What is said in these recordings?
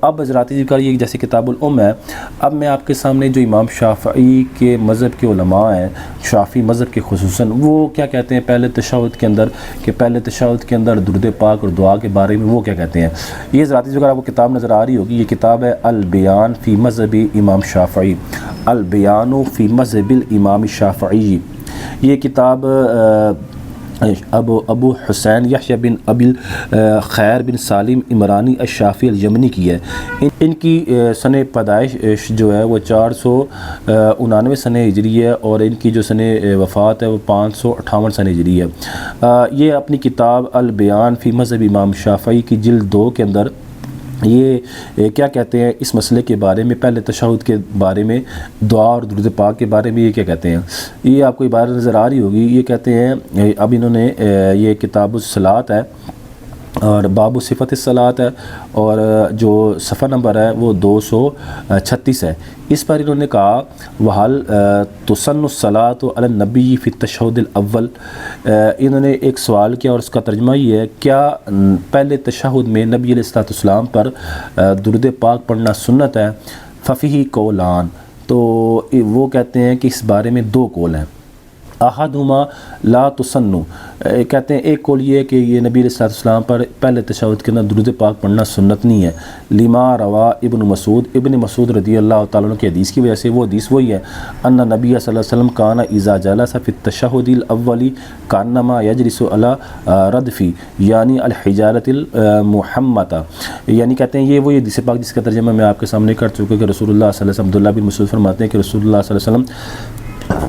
اب حضرات ذکر یہ جیسے کتاب الام ہے، اب میں آپ کے سامنے جو امام شافعی کے مذہب کے علماء ہیں، شافعی مذہب کے خصوصاً، وہ کیا کہتے ہیں پہلے تشہد کے اندر، کہ پہلے تشہد کے اندر درود پاک اور دعا کے بارے میں وہ کیا کہتے ہیں۔ یہ حضرات ذکر آپ کو کتاب نظر آ رہی ہوگی، یہ کتاب ہے البیان فی مذہب امام شافعی، البیان فی مذہب الامام شافعی۔ یہ کتاب ابو حسین یحییٰ بن ابی خیر بن سالم عمرانی الشافعی الیمنی کی ہے۔ ان کی سن پیدائش جو ہے وہ 499 سن ہجری ہے، اور ان کی جو سن وفات ہے وہ 558 سن ہجری ہے۔ یہ اپنی کتاب البیان فی مذہب امام شافعی کی جلد 2 کے اندر یہ کیا کہتے ہیں اس مسئلے کے بارے میں، پہلے تشہد کے بارے میں، دعا اور درود پاک کے بارے میں یہ کیا کہتے ہیں۔ یہ آپ کو عبارت نظر آ رہی ہوگی، یہ کہتے ہیں، اب انہوں نے یہ کتاب الصلاۃ ہے اور باب صفت الصلاۃ ہے، اور جو صفحہ نمبر ہے وہ 236 ہے۔ اس پر انہوں نے کہا وحل تسن الصلاۃ علی النبی فی التشہد الاول۔ انہوں نے ایک سوال کیا اور اس کا ترجمہ یہ ہے، کیا پہلے تشہد میں نبی علیہ الصلوۃ والسلام پر درود پاک پڑھنا سنت ہے؟ ففیہ قولان، تو وہ کہتے ہیں کہ اس بارے میں 2 قول ہیں۔ احدہما لا تسنو، کہتے ہیں ایک قول یہ ہے کہ یہ نبی علیہ الصلوۃ والسلام پر پہلے تشہد کے اندر درود پاک پڑھنا سنت نہیں ہے، لما روا ابن مسعود رضی اللہ تعالیٰ عنہ کی حدیث کی وجہ سے۔ وہ حدیث وہی ہے، ان نبی صلی اللہ علیہ وسلم کان اذا جلس فی التشہد الاول کانما یجلس علی ردف یعنی الحجارۃ المحمۃ، یعنی کہتے ہیں یہ وہی حدیث پاک جس کا ترجمہ میں آپ کے سامنے کر چکا کہ رسول اللہ صلی اللہ علیہ وسلم، عبداللہ بن مسعود فرماتے ہیں کہ رسول اللہ صلی اللہ علیہ وسلم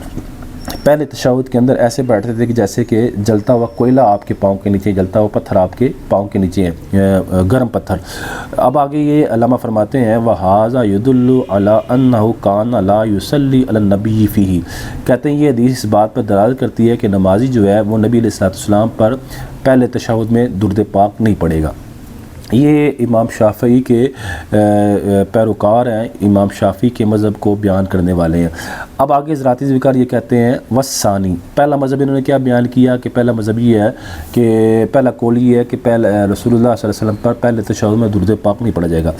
پہلے تشہد کے اندر ایسے بیٹھتے تھے کہ جیسے کہ جلتا ہوا کوئلہ آپ کے پاؤں کے نیچے، جلتا ہوا پتھر آپ کے پاؤں کے نیچے ہیں، گرم پتھر۔ اب آگے یہ علامہ فرماتے ہیں وَهَذَا يُدُلُّ عَلَىٰ أَنَّهُ كَانَ لَا يُصَلِّي عَلَى النَّبِيِّ فِيهِ، کہتے ہیں یہ حدیث اس بات پر دلالت کرتی ہے کہ نمازی جو ہے وہ نبی علیہ الصلوۃ والسلام پر پہلے تشہد میں درود پاک نہیں پڑھے گا۔ یہ امام شافعی کے پیروکار ہیں، امام شافعی کے مذہب کو بیان کرنے والے ہیں۔ اب آگے حضرات ذکر یہ کہتے ہیں وثانی، پہلا مذہب انہوں نے کیا بیان کیا کہ پہلا مذہب یہ ہے کہ پہلا قول یہ ہے کہ پہلے رسول اللہ صلی اللہ علیہ وسلم پر پہلے تشہد میں درود پاک نہیں پڑھا جائے گا۔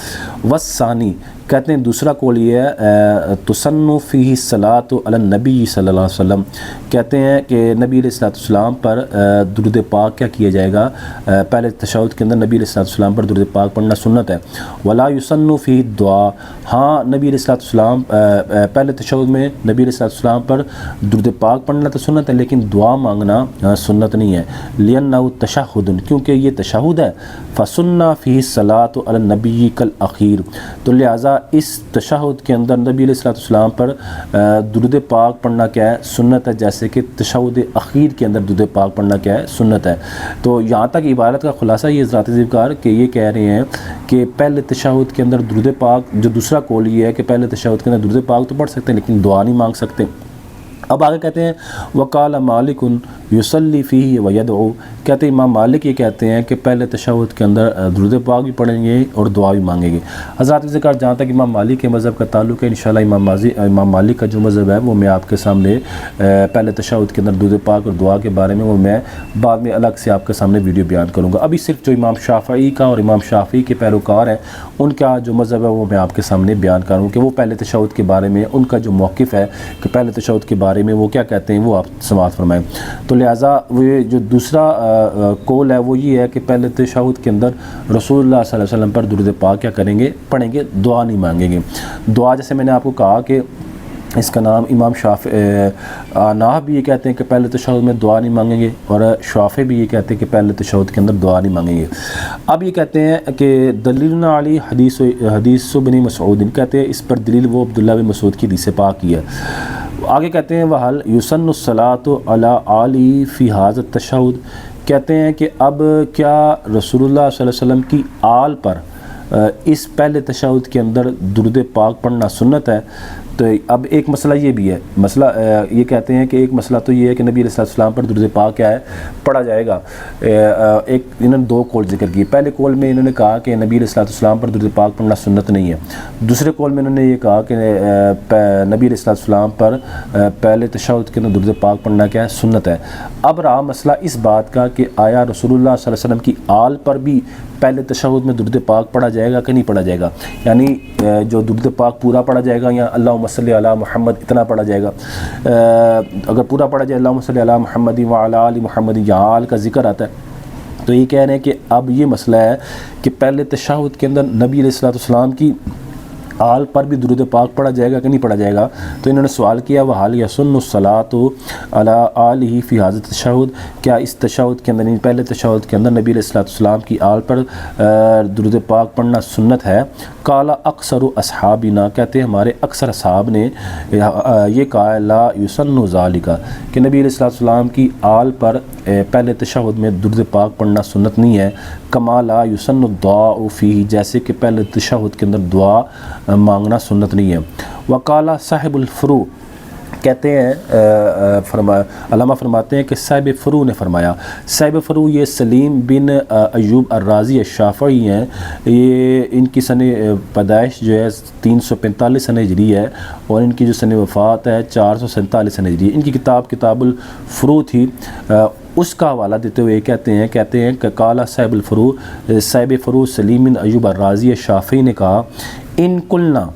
وثانی کہتے ہیں دوسرا قول یہ ہے تسن فیہ الصلاۃ علی النبی صلی اللہ علیہ وسلم، کہتے ہیں کہ نبی علیہ الصلوۃ والسلام پر درود پاک کیا کیا جائے گا، پہلے تشہد کے اندر نبی علیہ الصلوۃ والسلام پر درود پاک پڑھنا سنت ہے۔ ولا یسن فیہ الدعاء، ہاں نبی علیہ الصلوۃ والسلام پہلے تشہد میں نبی علیہ الصلوۃ والسلام پر درود پاک پڑھنا تو سنت ہے، لیکن دعا مانگنا سنت نہیں ہے، لأنہ تشہد، کیونکہ یہ تشہد ہے، فسنہ فیہ الصلاۃ علی النبی کالاخیر، تو لہٰذا اس تشہد کے اندر نبی علیہ الصلوۃ والسلام پر درود پاک پڑھنا کیا ہے، سنت ہے، جیسے کہ تشہد اخیر کے اندر درود پاک پڑھنا کیا ہے، سنت ہے۔ تو یہاں تک عبارت کا خلاصہ یہ حضرات ذکر کہ یہ کہہ رہے ہیں کہ پہلے تشہد کے اندر درود پاک، جو دوسرا قول یہ ہے کہ پہلے تشہد کے اندر درود پاک تو پڑھ سکتے ہیں لیکن دعا نہیں مانگ سکتے۔ اب آگے کہتے ہیں وقال مالک یصلی فیہ ویدعو، کہتے ہیں امام مالک یہ کہتے ہیں کہ پہلے تشہد کے اندر درود پاک بھی پڑھیں گے اور دعا بھی مانگیں گے۔ حضرات ذکر جہاں تک امام مالک کے مذہب کا تعلق ہے، انشاءاللہ امام مالک کا جو مذہب ہے وہ میں آپ کے سامنے پہلے تشہد کے اندر درود پاک اور دعا کے بارے میں وہ میں بعد میں الگ سے آپ کے سامنے ویڈیو بیان کروں گا۔ ابھی صرف جو امام شافعی کا اور امام شافعی کے پیروکار ہیں ان کا جو مذہب ہے وہ میں آپ کے سامنے بیان کروں کہ وہ پہلے تشہد کے بارے میں ان کا جو موقف ہے کہ پہلے تشہد کے بارے میں وہ کیا کہتے ہیں وہ آپ سماعت فرمائیں۔ تو لہٰذا وہ جو دوسرا قول ہے وہ یہ ہے کہ پہلے تشہد کے اندر رسول اللہ صلی اللہ علیہ وسلم پر درود پاک کیا کریں گے، پڑھیں گے، دعا نہیں مانگیں گے۔ دعا جیسے میں نے آپ کو کہا کہ اس کا نام امام ناف بھی یہ کہتے ہیں کہ پہلے تشہد میں دعا نہیں مانگیں گے، اور شافعی بھی یہ کہتے ہیں کہ پہلے تشہد کے اندر دعا نہیں مانگیں گے۔ اب یہ کہتے ہیں کہ دلیلنا علی حدیث بن مسعود، کہتے ہیں اس پر دلیل وہ عبداللہ بن مسعود کی حدیث پاک کی ہے۔ آگے کہتے ہیں وحل یسن الصلاۃ علی آلہ فی ھذا التشہد، کہتے ہیں کہ اب کیا رسول اللہ صلی اللہ علیہ وسلم کی آل پر اس پہلے تشہد کے اندر درود پاک پڑھنا سنت ہے؟ تو اب ایک مسئلہ یہ بھی ہے، مسئلہ یہ کہتے ہیں کہ ایک مسئلہ تو یہ ہے کہ نبی علیہ السلام پر درود پاک کیا ہے، پڑھا جائے گا۔ ایک انہوں نے 2 قول ذکر کیے۔ پہلے قول میں انہوں نے کہا کہ نبی علیہ السلام پر درود پاک پڑھنا سنت نہیں ہے۔ دوسرے قول میں انہوں نے یہ کہا کہ نبی علیہ السلام پر پہلے تشہد کے اندر درود پاک پڑھنا کیا ہے، سنت ہے۔ اب رہا مسئلہ اس بات کا کہ آیا رسول اللہ صلی اللہ علیہ وسلم کی آل پر بھی پہلے تشہد میں درود پاک پڑھا جائے گا کہ نہیں پڑھا جائے گا، یعنی جو درود پاک پورا پڑھا جائے گا یا اللہم صلی علی محمد اتنا پڑھا جائے گا، اگر پورا پڑھا جائے اللہم صلی علی محمد وعلی آل محمد یا آل کا ذکر آتا ہے، تو یہ کہہ رہے ہیں کہ اب یہ مسئلہ ہے کہ پہلے تشہد کے اندر نبی علیہ السلام کی آل پر بھی درود پاک پڑھا جائے گا کہ نہیں پڑھا جائے گا. تو انہوں نے سوال کیا وحال یسن الصلاۃ علی آلہ فی ھذا التشہد، کیا اس تشہد کے اندر پہلے تشہد کے اندر نبی علیہ السلام کی آل پر درود پاک پڑھنا سنت ہے؟ قال اکثر اصحابنا، کہتے ہیں ہمارے اکثر اصحاب نے یہ کہا لا یسن ذالک، کہ نبی علیہ السلام کی آل پر پہلے تشہد میں درود پاک پڑھنا سنت نہیں ہے. کما لا یسن الدعاء فیہ، جیسے کہ پہلے تشہد کے اندر دعا مانگنا سنت نہیں ہے. وقال صاحب الفروع، کہتے ہیں علامہ فرماتے ہیں کہ صاحب فروع نے فرمایا، صاحب فروع یہ سلیم بن ایوب الرازی الشافعی ہیں، یہ ان کی سن پیدائش جو ہے 345 سن ہجری ہے اور ان کی جو سن وفات ہے 447 سن ہجری ہے. ان کی کتاب الفروع تھی، اس کا حوالہ دیتے ہوئے کہتے ہیں کہ قال صاحب الفروع، صاحب فروع سلیم بن ایوب الرازی الشافعی نے کہا ان قلنا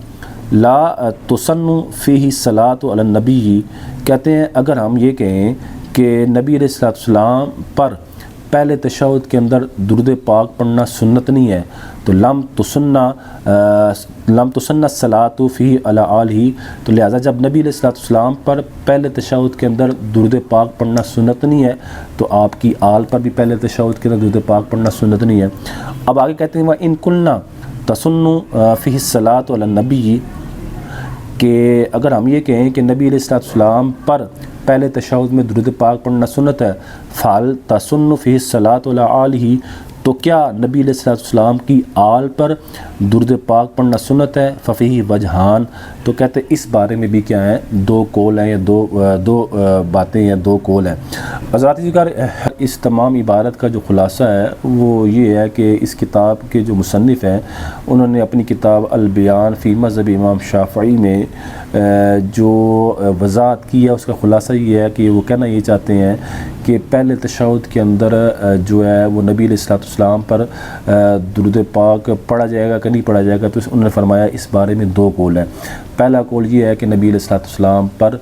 لا تسن فیہ الصلاۃ علی النبی، کہتے ہیں اگر ہم یہ کہیں کہ نبی علیہ السلام پر پہلے تشہد کے اندر درود پاک پڑھنا سنت نہیں ہے تو لم تسن الصلاۃ فیہ علی آلہ، تو لہٰذا جب نبی علیہ السلام پر پہلے تشہد کے اندر درود پاک پڑھنا سنت نہیں ہے تو آپ کی آل پر بھی پہلے تشہد کے اندر درود پاک پڑھنا سنت نہیں ہے. اب آگے کہتے ہیں وَإِن قُلْنَا تسن فیہ الصلاۃ علی النبی، کہ اگر ہم یہ کہیں کہ نبی علیہ السلام پر پہلے تشہد میں درود پاک پڑھنا سنت ہے، فَهَلْ تَسُنُّ فِيهِ الصَّلَاةُ عَلَىٰ آلِهِ، تو کیا نبی علیہ السلام کی آل پر درود پاک پڑھنا سنت ہے؟ فَفِيهِ وَجْهَانِ، تو کہتے ہیں اس بارے میں بھی کیا ہیں، دو قول ہیں یا دو باتیں ہیں، دو قول ہیں. حضرات ذکر اس تمام عبارت کا جو خلاصہ ہے وہ یہ ہے کہ اس کتاب کے جو مصنف ہیں انہوں نے اپنی کتاب البیان فی مذہب امام شافعی میں جو وضاحت کی ہے اس کا خلاصہ یہ ہے کہ وہ کہنا یہ چاہتے ہیں کہ پہلے تشہد کے اندر جو ہے وہ نبی علیہ السلام پر درود پاک پڑھا جائے گا کہ نہیں پڑھا جائے گا، تو انہوں نے فرمایا اس بارے میں دو قول ہیں. پہلا قول یہ ہے کہ نبی علیہ السلام پر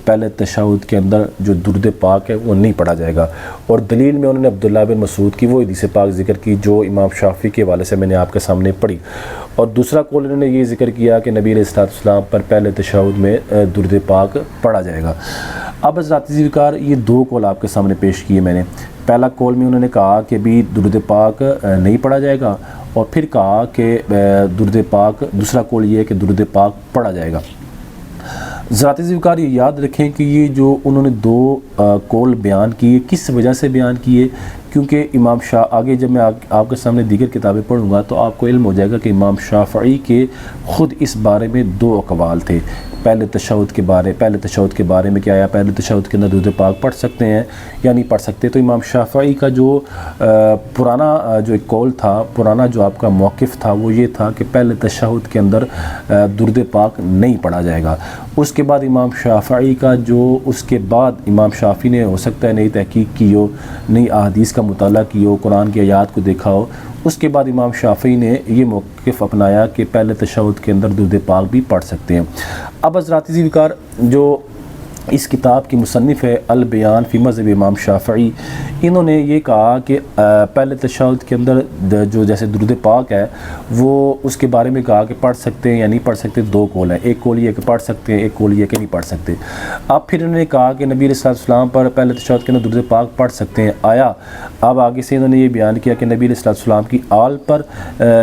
پہلے تشہد کے اندر جو درود پاک ہے وہ نہیں پڑھا جائے گا، اور دلیل میں انہوں نے عبداللہ بن مسعود کی وہ حدیث پاک ذکر کی جو امام شافعی کے حوالے سے میں نے آپ کے سامنے پڑھی. اور دوسرا قول انہوں نے یہ ذکر کیا کہ نبی علیہ السلام پر پہلے تشہد میں درود پاک پڑھا جائے گا. اب حضرات ذکر یہ دو قول آپ کے سامنے پیش کیے میں نے. پہلا قول میں انہوں نے کہا کہ بھی درود پاک نہیں پڑھا جائے گا، اور پھر کہا کہ درود پاک، دوسرا قول یہ ہے کہ درود پاک پڑھا جائے گا. ذرات ذکر یہ یاد رکھیں کہ یہ جو انہوں نے دو قول بیان کیے کس وجہ سے بیان کیے، کیونکہ امام آگے جب میں آپ کے سامنے دیگر کتابیں پڑھوں گا تو آپ کو علم ہو جائے گا کہ امام شافعی کے خود اس بارے میں دو اقوال تھے. پہلے تشہد کے بارے میں کیا آیا، پہلے تشہد کے اندر درود پاک پڑھ سکتے ہیں یا نہیں پڑھ سکتے. تو امام شافعی کا جو پرانا جو ایک قول تھا، پرانا جو آپ کا موقف تھا وہ یہ تھا کہ پہلے تشہد کے اندر درود پاک نہیں پڑھا جائے گا. اس کے بعد امام شافعی کا جو اس کے بعد امام شافعی نے ہو سکتا ہے نئی تحقیق کی ہو، نئی احادیث کا مطالعہ کی ہو، قرآن کی آیات کو دیکھا ہو، اس کے بعد امام شافعی نے یہ موقف اپنایا کہ پہلے تشہد کے اندر درود پاک بھی پڑھ سکتے ہیں. اب حضرات ذکر جو اس کتاب کی مصنف ہے البیان فی مذہب امام شافعی، انہوں نے یہ کہا کہ پہلے تشہد کے اندر جو جیسے درود پاک ہے وہ اس کے بارے میں کہا کہ پڑھ سکتے ہیں یا نہیں پڑھ سکتے. دو قول ہیں، ایک قول یہ کہ پڑھ سکتے ہیں، ایک قول یہ کہ نہیں پڑھ سکتے. اب پھر انہوں نے کہا کہ نبی علیہ السلام پر پہلے تشہد کے اندر درود پاک پڑھ سکتے ہیں آیا. اب آگے سے انہوں نے یہ بیان کیا کہ نبی علیہ السلام کی آل پر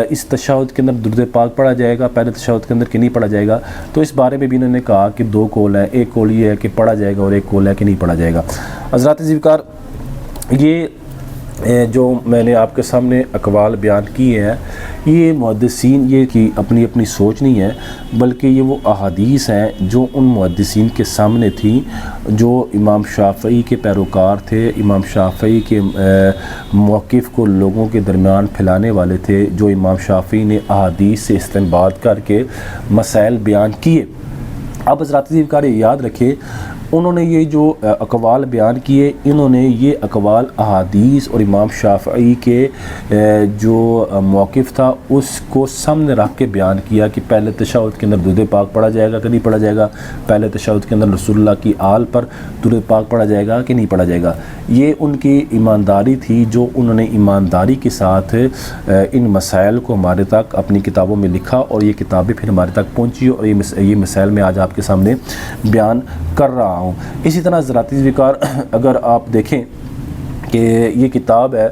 اس تشہد کے اندر درود پاک پڑھا جائے گا، پہلے تشہد کے اندر کہ نہیں پڑھا جائے گا. تو اس بارے میں بھی انہوں نے کہا کہ دو قول ہیں، ایک قول یہ ہے کہ پڑھا جائے گا اور ایک قول ہے کہ نہیں پڑھا جائے گا. حضرات ذکر یہ جو میں نے آپ کے سامنے اقوال بیان کیے ہیں یہ محدثین یہ کی اپنی اپنی سوچ نہیں ہے، بلکہ یہ وہ احادیث ہیں جو ان محدثین کے سامنے تھیں جو امام شافعی کے پیروکار تھے، امام شافعی کے موقف کو لوگوں کے درمیان پھیلانے والے تھے، جو امام شافعی نے احادیث سے استنباط کر کے مسائل بیان کیے. اب حضرات ذکر یاد رکھیں انہوں نے یہ جو اقوال بیان کیے، انہوں نے یہ اقوال احادیث اور امام شافعی کے جو موقف تھا اس کو سامنے رکھ کے بیان کیا کہ پہلے تشہد کے اندر درود پاک پڑھا جائے گا کہ نہیں پڑھا جائے گا، پہلے تشہد کے اندر رسول اللہ کی آل پر درود پاک پڑھا جائے گا کہ نہیں پڑھا جائے گا۔ یہ ان کی ایمانداری تھی جو انہوں نے ایمانداری کے ساتھ ان مسائل کو ہمارے تک اپنی کتابوں میں لکھا، اور یہ کتابیں پھر ہمارے تک پہنچی، اور یہ مسائل میں آج آپ کے سامنے بیان کر رہا ہوں۔ اسی طرح ذراتی ذکر اگر آپ دیکھیں کہ یہ کتاب ہے